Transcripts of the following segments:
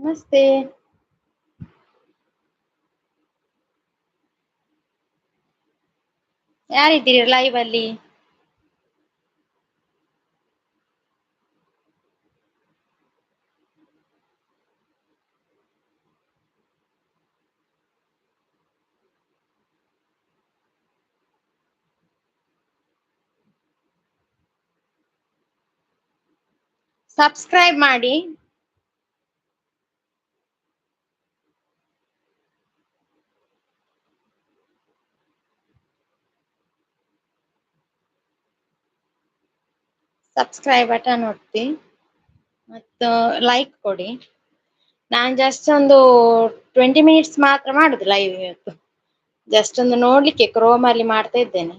ನಮಸ್ತೆ. ಯಾರಿದ್ದೀರಿ ಲೈವ್ ಅಲ್ಲಿ? ಸಬ್ಸ್ಕ್ರೈಬ್ ಮಾಡಿ. ಸಬ್ಸ್ಕ್ರೈಬ್ ಬಟನ್ ಒತ್ತಿ ಮತ್ತು ಲೈಕ್ ಕೊಡಿ. ನಾನು ಜಸ್ಟ್ ಒಂದು 20 ಮಿನಿಟ್ಸ್ ಮಾತ್ರ ಮಾಡುದು ಲೈವ್ ಇವತ್ತು. ಜಸ್ಟ್ ಒಂದು ನೋಡ್ಲಿಕ್ಕೆ ಕ್ರೋಮ್ ಅಲ್ಲಿ ಮಾಡ್ತಾ ಇದ್ದೇನೆ.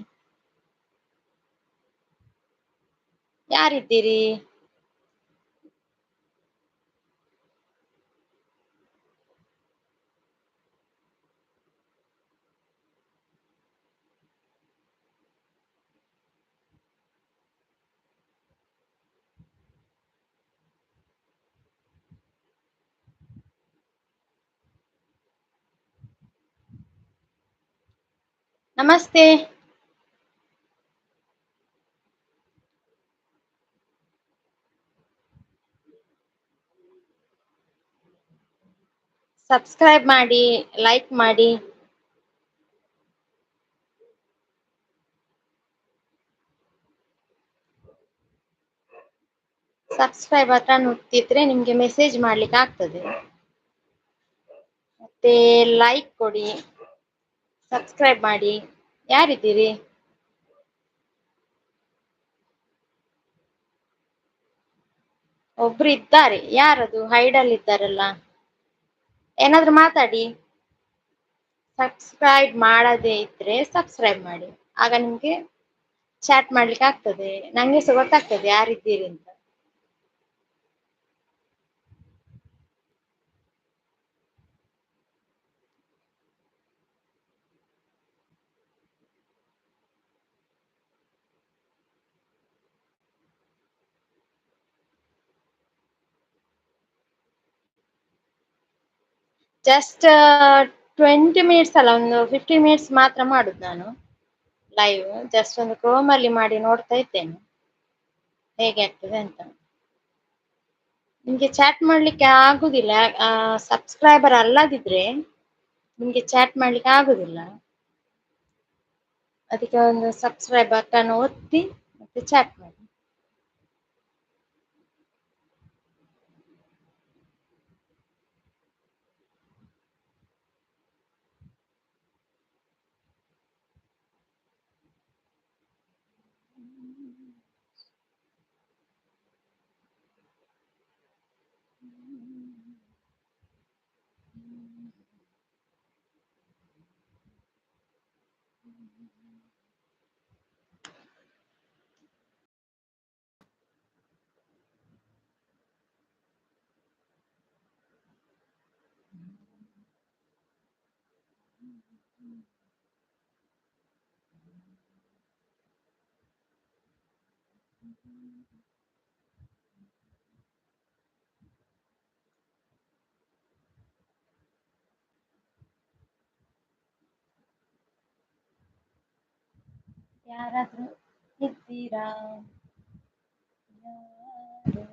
ಯಾರಿದ್ದೀರಿ? ನಮಸ್ತೆ. ಸಬ್ಸ್ಕ್ರೈಬ್ ಮಾಡಿ, ಲೈಕ್ ಮಾಡಿ. ಸಬ್ಸ್ಕ್ರೈಬ್ ಬಟನ್ ಒತ್ತಿದ್ರೆ ನಿಮ್ಗೆ ಮೆಸೇಜ್ ಮಾಡ್ಲಿಕ್ಕೆ ಆಗ್ತದೆ. ಮತ್ತೆ ಲೈಕ್ ಕೊಡಿ, ಸಬ್ಸ್ಕ್ರೈಬ್ ಮಾಡಿ. ಯಾರಿದ್ದೀರಿ? ಒಬ್ರು ಇದ್ದಾರೆ. ಯಾರದು ಹೈಡಲ್ಲಿ ಇದ್ದಾರಲ್ಲ? ಏನಾದ್ರು ಮಾತಾಡಿ. ಸಬ್ಸ್ಕ್ರೈಬ್ ಮಾಡದೇ ಇದ್ರೆ ಸಬ್ಸ್ಕ್ರೈಬ್ ಮಾಡಿ, ಆಗ ನಿಮ್ಗೆ ಚಾಟ್ ಮಾಡ್ಲಿಕ್ಕೆ ಆಗ್ತದೆ. ನಂಗೆ ಸಹ ಗೊತ್ತಾಗ್ತದೆ ಯಾರಿದ್ದೀರಿ ಅಂತ. ಜಸ್ಟ್ 20 ಮಿನಿಟ್ಸ್ ಅಲ್ಲ, ಒಂದು 15 ಮಿನಿಟ್ಸ್ ಮಾತ್ರ ಮಾಡುದು ನಾನು ಲೈವ್. ಜಸ್ಟ್ ಒಂದು ಕ್ರೋಮ್ ಅಲ್ಲಿ ಮಾಡಿ ನೋಡ್ತಾ ಇದ್ದೇನೆ ಹೇಗೆ ಆಗ್ತದೆ ಅಂತ. ನಿಮ್ಗೆ ಚಾಟ್ ಮಾಡ್ಲಿಕ್ಕೆ ಆಗುದಿಲ್ಲ, ಸಬ್ಸ್ಕ್ರೈಬರ್ ಅಲ್ಲದಿದ್ರೆ ನಿಮ್ಗೆ ಚಾಟ್ ಮಾಡ್ಲಿಕ್ಕೆ ಆಗುದಿಲ್ಲ. ಅದಕ್ಕೆ ಒಂದು ಸಬ್ಸ್ಕ್ರೈಬ್ ಬಟನ್ ಒತ್ತಿ ಮತ್ತೆ ಚಾಟ್ ಮಾಡಿ. ಯಾರಾದ್ರೂ ಇದ್ದೀರಾ? ಯಾರು ಇಲ್ಲ.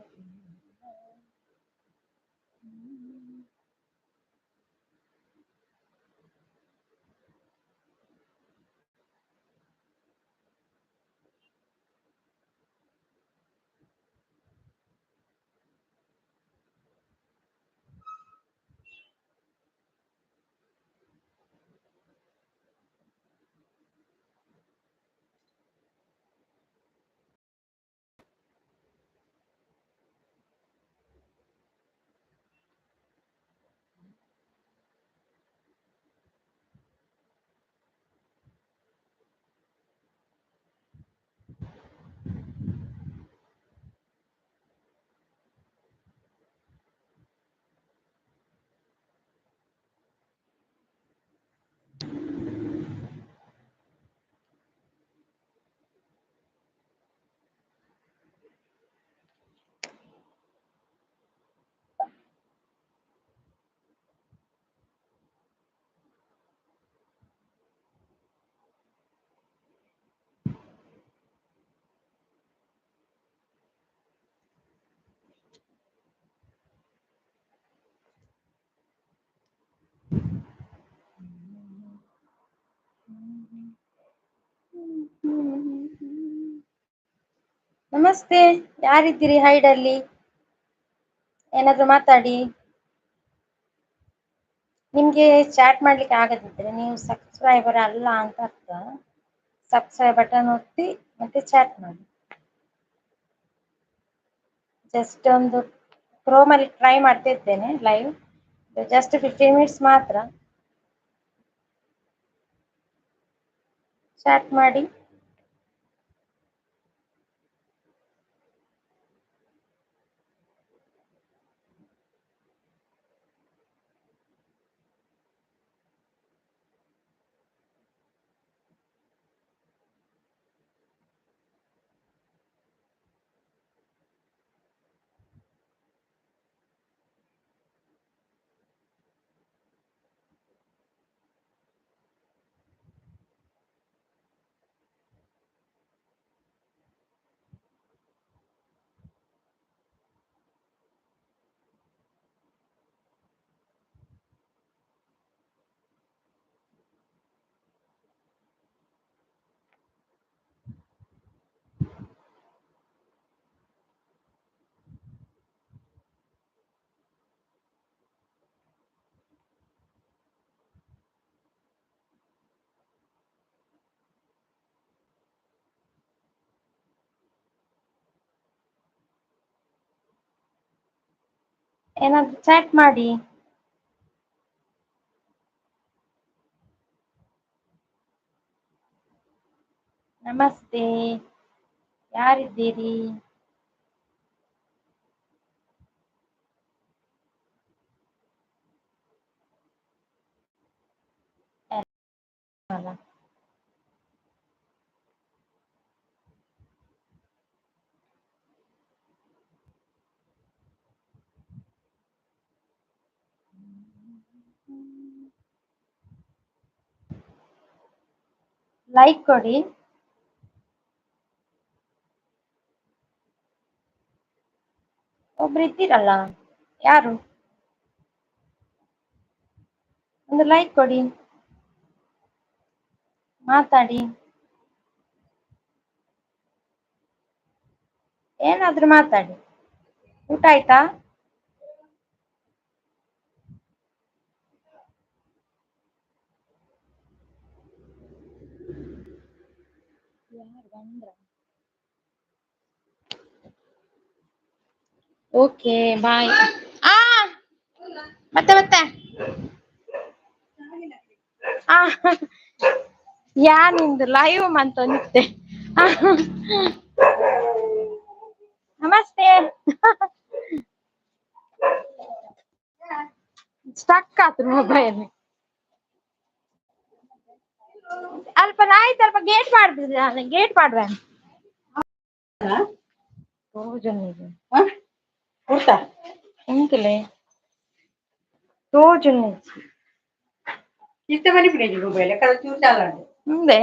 ನಮಸ್ತೆ, ಯಾರಿದ್ದೀರಿ ಹೈಡಲ್ಲಿ? ಏನಾದ್ರು ಮಾತಾಡಿ. ನಿಮ್ಗೆ ಚಾಟ್ ಮಾಡ್ಲಿಕ್ಕೆ ಆಗದಿದ್ರೆ ನೀವು ಸಬ್ಸ್ಕ್ರೈಬರ್ ಅಲ್ಲ ಅಂತ ಅರ್ಥ. ಸಬ್ಸ್ಕ್ರೈಬ್ ಬಟನ್ ಒತ್ತಿ ಮತ್ತೆ ಚಾಟ್ ಮಾಡಿ. ಜಸ್ಟ್ ಒಂದು ಕ್ರೋಮಲ್ಲಿ ಟ್ರೈ ಮಾಡ್ತಾ ಇದ್ದೇನೆ ಲೈವ್, ಜಸ್ಟ್ 15 ಮಿನಿಟ್ಸ್ ಮಾತ್ರ. ಚಾಟ್ ಮಾಡಿ. ಏನಾದ್ರು ಚಾಟ್ ಮಾಡಿ. ನಮಸ್ತೆ, ಯಾರಿದ್ದೀರಿ? ಅಲ್ಲ, ಲೈಕ್ ಕೊಡಿ. ಒಬ್ರು ಇದ್ದೀರಲ್ಲ, ಯಾರು? ಒಂದು ಲೈಕ್ ಕೊಡಿ, ಮಾತಾಡಿ. ಏನಾದ್ರೂ ಮಾತಾಡಿ. ಊಟ ಆಯ್ತಾ? Okay bye. ಆ ಮತ್ತೆ ಮತ್ತೆ ಆ ಯಾ ನಿಂದು ಲೈವ್ ಮಂತ ನಿಂತೆ. ನಮಸ್ತೆ. ಸ್ಟಕ್ ಆತು ಮೊಬೈಲ್. ಅಲ್ಪ ಆಯ್ತು, ಅಲ್ಪ ಗೇಟ್ ಮಾಡ್ಬಿಡ್ರಿ, ಗೇಟ್ ಮಾಡ್ರ. ಎಂತಲೇ రోజు నుంచి ఇష్టమని మొబైల్ ఎక్కడ చూసాలండి ముందే